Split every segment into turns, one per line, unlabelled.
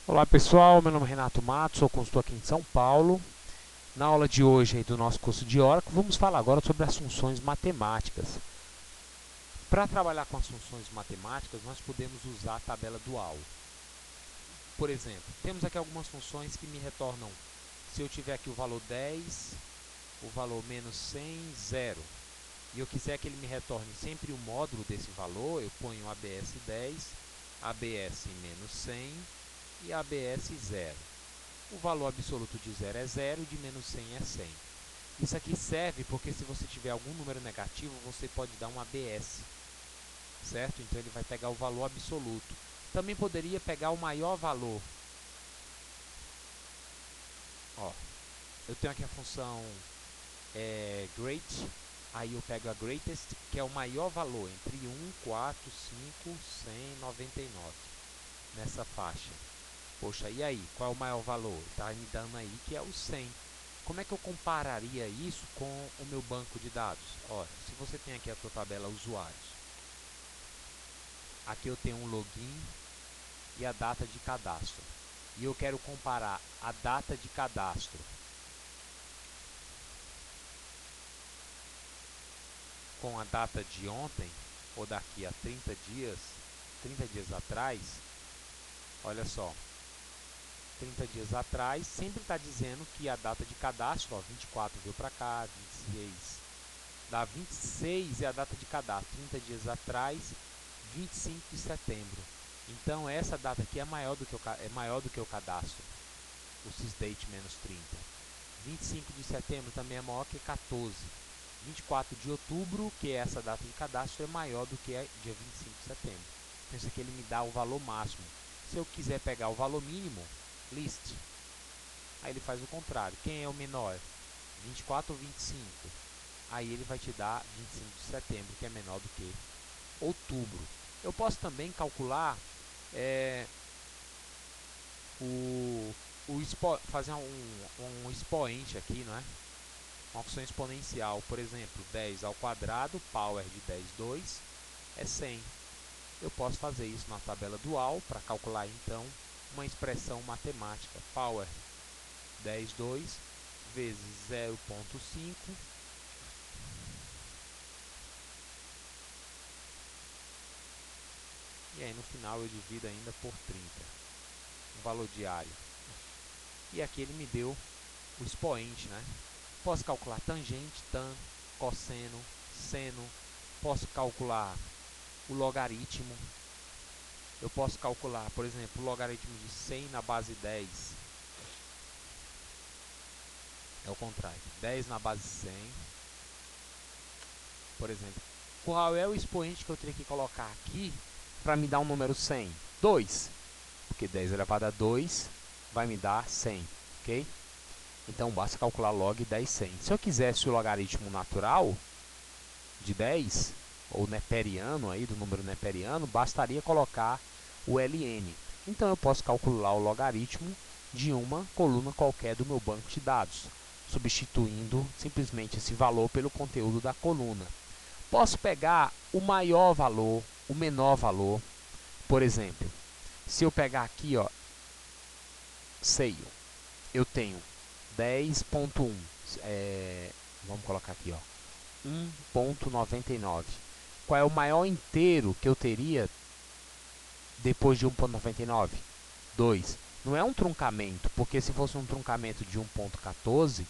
Olá pessoal, meu nome é Renato Matos, sou consultor aqui em São Paulo. Na aula de hoje aí do nosso curso de Oracle, vamos falar agora sobre as funções matemáticas. Para trabalhar com as funções matemáticas, nós podemos usar a tabela dual. Por exemplo, temos aqui algumas funções que me retornam, se eu tiver aqui o valor 10, o valor menos 100, 0. E eu quiser que ele me retorne sempre o módulo desse valor, eu ponho ABS 10, ABS menos 100 e ABS 0. O valor absoluto de 0 é 0 e de menos 100 é 100. Isso aqui serve porque se você tiver algum número negativo, você pode dar um ABS, certo? Então ele vai pegar o valor absoluto. Também poderia pegar o maior valor. Ó, eu tenho aqui a função great, aí eu pego a greatest, que é o maior valor, entre 1, 4, 5, 100, 99, nessa faixa. Poxa, e aí? Qual é o maior valor? Está me dando aí que é o 100. Como é que eu compararia isso com o meu banco de dados? Ora, se você tem aqui a sua tabela usuários, aqui eu tenho um login e a data de cadastro. E eu quero comparar a data de cadastro com a data de ontem, ou daqui a 30 dias atrás. Olha só, 30 dias atrás, sempre está dizendo que a data de cadastro, ó, 24 veio para cá, 26, dá 26 é a data de cadastro, 30 dias atrás, 25 de setembro. Então, essa data aqui é maior do que o cadastro, o sysdate menos 30. 25 de setembro também é maior que 14. 24 de outubro, que é essa data de cadastro, é maior do que dia 25 de setembro. Então, isso aqui ele me dá o valor máximo. Se eu quiser pegar o valor mínimo, list. Aí ele faz o contrário. Quem é o menor? 24 ou 25? Aí ele vai te dar 25 de setembro, que é menor do que outubro. Eu posso também calcular fazer um expoente aqui, não é? Uma função exponencial, por exemplo, 10 ao quadrado, power de 10, 2, é 100. Eu posso fazer isso na tabela dual para calcular então uma expressão matemática. Power 10, 2 vezes 0,5 e aí no final eu divido ainda por 30, um valor diário. E aqui ele me deu o expoente, né? Posso calcular tangente, tan, cosseno, seno. Posso calcular o logaritmo. Eu posso calcular, por exemplo, o logaritmo de 100 na base 10. É o contrário. 10 na base 100. Por exemplo, qual é o expoente que eu teria que colocar aqui para me dar um número 100? 2. Porque 10 elevado a 2 vai me dar 100, ok? Então, basta calcular log 10, 100. Se eu quisesse o logaritmo natural de 10, ou neperiano, aí, do número neperiano, bastaria colocar o ln. Então, eu posso calcular o logaritmo de uma coluna qualquer do meu banco de dados, substituindo simplesmente esse valor pelo conteúdo da coluna. Posso pegar o maior valor, o menor valor. Por exemplo, se eu pegar aqui, ó, seio, eu tenho 10.1, vamos colocar aqui, ó, 1.99. Qual é o maior inteiro que eu teria depois de 1.99? 2. Não é um truncamento, porque se fosse um truncamento de 1.14,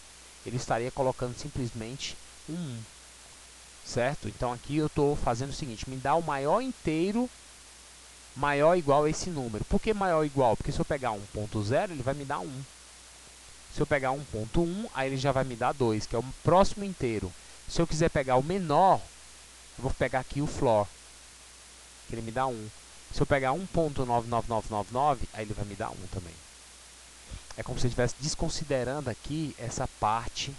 ele estaria colocando simplesmente um 1, certo? Então aqui eu estou fazendo o seguinte, me dá o maior inteiro maior ou igual a esse número. Por que maior ou igual? Porque se eu pegar 1.0, ele vai me dar 1. Se eu pegar 1.1, aí ele já vai me dar 2, que é o próximo inteiro. Se eu quiser pegar o menor, eu vou pegar aqui o floor, que ele me dá 1. Se eu pegar 1.99999, aí ele vai me dar 1 também. É como se eu estivesse desconsiderando aqui essa parte,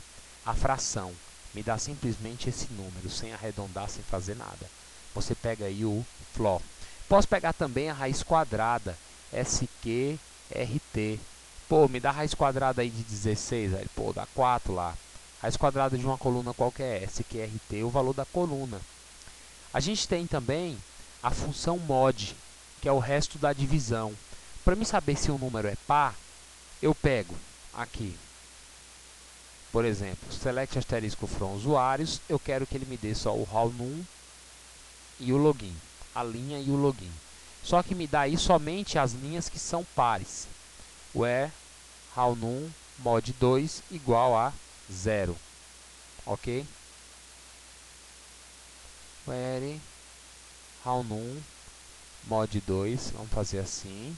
a fração. Me dá simplesmente esse número, sem arredondar, sem fazer nada. Você pega aí o floor. Posso pegar também a raiz quadrada, SQRT. Pô, me dá a raiz quadrada aí de 16, aí, pô, dá 4 lá. Raiz quadrada de uma coluna qualquer, SQRT, o valor da coluna. A gente tem também a função mod, que é o resto da divisão. Para me saber se um número é par, eu pego aqui, por exemplo, select asterisco from usuários, eu quero que ele me dê só o how_num e o login, a linha e o login. Só que me dá aí somente as linhas que são pares. Where how_num mod 2 igual a 0. Ok? Where how_num mod 2, vamos fazer assim.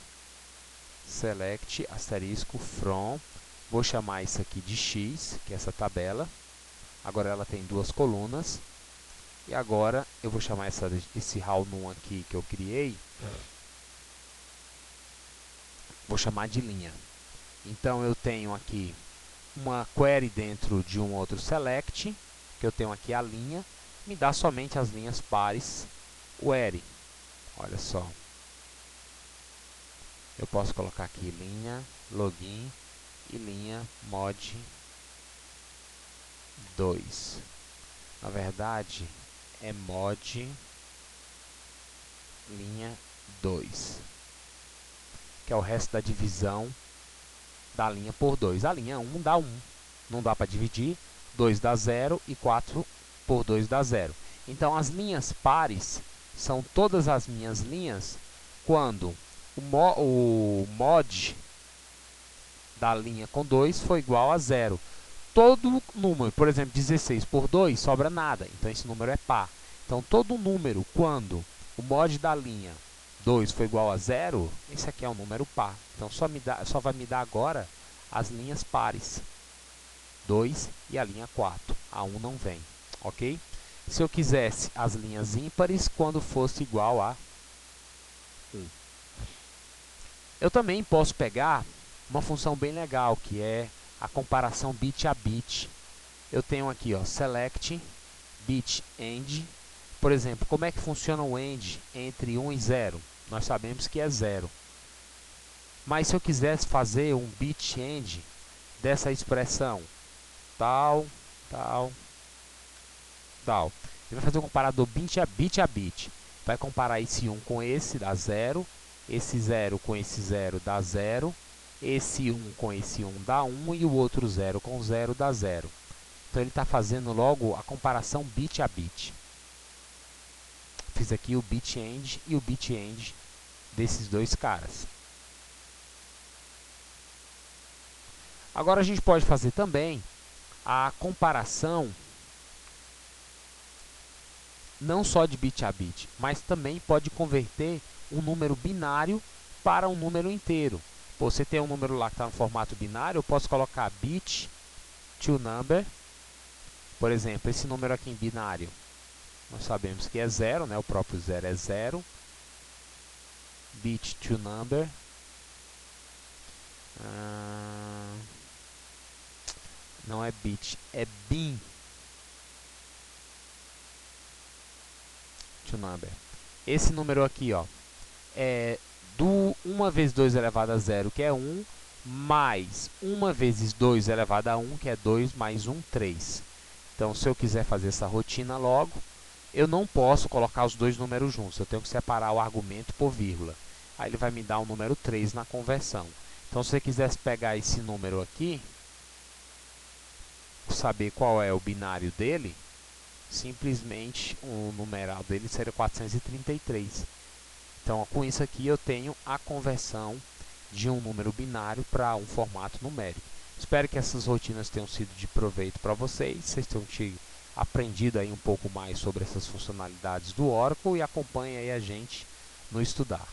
Select asterisco from, vou chamar isso aqui de x, que é essa tabela. Agora ela tem duas colunas. E agora eu vou chamar esse how_num aqui que eu criei, vou chamar de linha. Então eu tenho aqui uma query dentro de um outro select, que eu tenho aqui a linha, me dá somente as linhas pares where. Olha só. Eu posso colocar aqui linha login e linha mod 2. Na verdade, é mod linha 2, que é o resto da divisão da linha por 2. A linha 1 dá 1, não dá para dividir, 2 dá 0 e 4 por 2 dá 0. Então, as linhas pares são todas as minhas linhas quando o mod da linha com 2 for igual a 0. Todo número, por exemplo, 16 por 2, sobra nada, então esse número é par. Então, todo número, quando o mod da linha 2 for igual a 0, esse aqui é um número par. Então, só vai me dar agora as linhas pares, 2 e a linha 4. A 1 não vem, ok? Se eu quisesse as linhas ímpares, quando fosse igual a 1. Eu também posso pegar uma função bem legal, que é a comparação bit a bit. Eu tenho aqui, ó, select bit end. Por exemplo, como é que funciona o end entre 1 e 0? Nós sabemos que é 0. Mas se eu quisesse fazer um bit end dessa expressão, tal, tal, tal, ele vai fazer um comparador bit a bit. Vai comparar esse 1 com esse, dá 0. Esse 0 com esse 0 dá 0. Esse 1 com esse 1 dá 1 e o outro 0 com 0 dá 0. Então, ele está fazendo logo a comparação bit a bit. Fiz aqui o bit end e o bit end desses dois caras. Agora, a gente pode fazer também a comparação não só de bit a bit, mas também pode converter um número binário para um número inteiro. Você tem um número lá que está no formato binário, eu posso colocar bit to number. Por exemplo, esse número aqui em binário, nós sabemos que é 0, né? O próprio 0 é 0. Bit to number. Não é bit, é bin to number. Esse número aqui, ó, é do 1 vezes 2 elevado a 0, que é 1, mais 1 vezes 2 elevado a 1, que é 2, mais 1, 3. Então, se eu quiser fazer essa rotina logo, eu não posso colocar os dois números juntos, eu tenho que separar o argumento por vírgula. Aí ele vai me dar o número 3 na conversão. Então, se você quisesse pegar esse número aqui, saber qual é o binário dele, simplesmente o numeral dele seria 433. Então, com isso aqui, eu tenho a conversão de um número binário para um formato numérico. Espero que essas rotinas tenham sido de proveito para vocês. Vocês tenham aprendido aí um pouco mais sobre essas funcionalidades do Oracle e acompanhem aí a gente no estudar.